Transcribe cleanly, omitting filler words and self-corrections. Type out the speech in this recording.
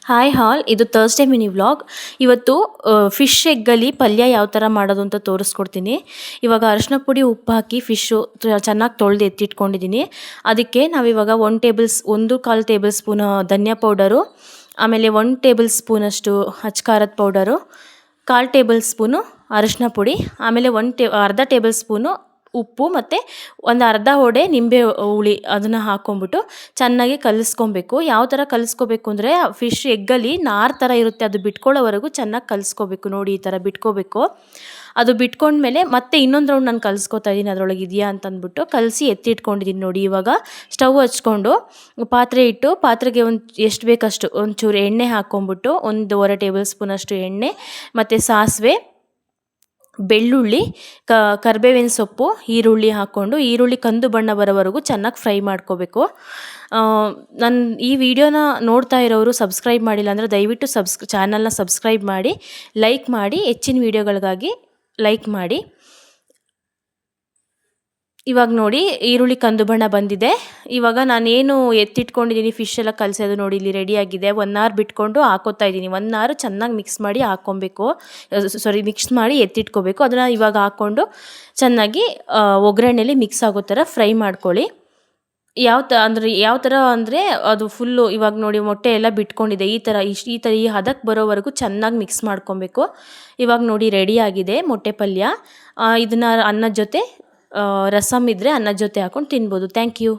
Hi ಹಾಲ್, ಇದು Thursday mini vlog. ಇವತ್ತು fish ಎಗ್ಗಲ್ಲಿ ಪಲ್ಯ ಯಾವ ಥರ ಮಾಡೋದು ಅಂತ ತೋರಿಸ್ಕೊಡ್ತೀನಿ. ಇವಾಗ ಅರಿಶಿನ ಪುಡಿ ಉಪ್ಪು ಹಾಕಿ ಫಿಶ್ಶು ಚೆನ್ನಾಗಿ ತೊಳೆದು ಎತ್ತಿಟ್ಕೊಂಡಿದ್ದೀನಿ. ಅದಕ್ಕೆ ನಾವಿವಾಗ 1.25 ಟೇಬಲ್ ಸ್ಪೂನ್ ಧನಿಯಾ ಪೌಡರು, ಆಮೇಲೆ 1 ಟೇಬಲ್ ಸ್ಪೂನಷ್ಟು ಖಾರದ ಪೌಡರು, 1/4 ಟೇಬಲ್ ಸ್ಪೂನು ಅರಿಶಿನ ಪುಡಿ, ಆಮೇಲೆ ಅರ್ಧ ಟೇಬಲ್ ಸ್ಪೂನು ಉಪ್ಪು ಮತ್ತು ಒಂದು ಅರ್ಧ ಹೊಡೆ ನಿಂಬೆ ಹುಳಿ ಅದನ್ನು ಹಾಕ್ಕೊಂಬಿಟ್ಟು ಚೆನ್ನಾಗಿ ಕಲಿಸ್ಕೊಬೇಕು. ಯಾವ ಥರ ಕಲಿಸ್ಕೋಬೇಕು ಅಂದರೆ ಫಿಶ್ ಎಗ್ಗಲ್ಲಿ ನಾರು ಥರ ಇರುತ್ತೆ, ಅದು ಬಿಟ್ಕೊಳ್ಳೋವರೆಗೂ ಚೆನ್ನಾಗಿ ಕಲಿಸ್ಕೋಬೇಕು. ನೋಡಿ, ಈ ಥರ ಬಿಟ್ಕೋಬೇಕು. ಅದು ಬಿಟ್ಕೊಂಡ್ಮೇಲೆ ಮತ್ತೆ ಇನ್ನೊಂದು ರೌಂಡ್ ನಾನು ಕಲಿಸ್ಕೊತಾ ಇದ್ದೀನಿ, ಅದರೊಳಗೆ ಇದೆಯಾ ಅಂತಂದ್ಬಿಟ್ಟು ಕಲಸಿ ಎತ್ತಿಟ್ಕೊಂಡಿದ್ದೀನಿ. ನೋಡಿ, ಇವಾಗ ಸ್ಟವ್ ಹಚ್ಕೊಂಡು ಪಾತ್ರೆ ಇಟ್ಟು ಪಾತ್ರೆಗೆ ಎಷ್ಟು ಬೇಕಷ್ಟು ಒಂಚೂರು ಎಣ್ಣೆ ಹಾಕ್ಕೊಂಬಿಟ್ಟು 1.5 ಟೇಬಲ್ ಸ್ಪೂನಷ್ಟು ಎಣ್ಣೆ ಮತ್ತು ಸಾಸಿವೆ, ಬೆಳ್ಳುಳ್ಳಿ, ಕರಿಬೇವಿನ ಸೊಪ್ಪು, ಈರುಳ್ಳಿ ಹಾಕ್ಕೊಂಡು ಈರುಳ್ಳಿ ಕಂದು ಬಣ್ಣ ಬರೋವರೆಗೂ ಚೆನ್ನಾಗಿ ಫ್ರೈ ಮಾಡ್ಕೋಬೇಕು. ನನ್ನ ಈ ವಿಡಿಯೋನ ನೋಡ್ತಾ ಇರೋರು ಸಬ್ಸ್ಕ್ರೈಬ್ ಮಾಡಿಲ್ಲ ಅಂದರೆ ದಯವಿಟ್ಟು ಚಾನಲ್ನ ಸಬ್ಸ್ಕ್ರೈಬ್ ಮಾಡಿ, ಲೈಕ್ ಮಾಡಿ, ಹೆಚ್ಚಿನ ವೀಡಿಯೋಗಳಿಗಾಗಿ ಲೈಕ್ ಮಾಡಿ. ಇವಾಗ ನೋಡಿ, ಈರುಳ್ಳಿ ಕಂದು ಬಣ್ಣ ಬಂದಿದೆ. ಇವಾಗ ನಾನೇನು ಎತ್ತಿಟ್ಕೊಂಡಿದ್ದೀನಿ ಫಿಶ್ ಎಲ್ಲ ಕಲಸೋದು ನೋಡಿ ಇಲ್ಲಿ ರೆಡಿಯಾಗಿದೆ. 1 ಅವರ್ ಬಿಟ್ಕೊಂಡು ಹಾಕೋತಾ ಇದ್ದೀನಿ. 1 ಅವರ್ ಚೆನ್ನಾಗಿ ಮಿಕ್ಸ್ ಮಾಡಿ ಎತ್ತಿಟ್ಕೋಬೇಕು. ಅದನ್ನು ಇವಾಗ ಹಾಕ್ಕೊಂಡು ಚೆನ್ನಾಗಿ ಒಗ್ಗರಣೆಯಲ್ಲಿ ಮಿಕ್ಸ್ ಆಗೋ ಥರ ಫ್ರೈ ಮಾಡ್ಕೊಳ್ಳಿ. ಯಾವ ಥರ ಅಂದರೆ ಅದು ಫುಲ್ಲು ಇವಾಗ ನೋಡಿ ಮೊಟ್ಟೆ ಎಲ್ಲ ಬಿಟ್ಕೊಂಡಿದೆ. ಈ ಹದಕ್ಕೆ ಬರೋವರೆಗೂ ಚೆನ್ನಾಗಿ ಮಿಕ್ಸ್ ಮಾಡ್ಕೊಬೇಕು. ಇವಾಗ ನೋಡಿ ರೆಡಿಯಾಗಿದೆ ಮೊಟ್ಟೆ ಪಲ್ಯ. ಇದನ್ನು ಅನ್ನದ ಜೊತೆ, ರಸಮ್ ಇದ್ದರೆ ಅನ್ನದ ಜೊತೆ ಹಾಕ್ಕೊಂಡು ತಿನ್ಬೋದು. Thank you.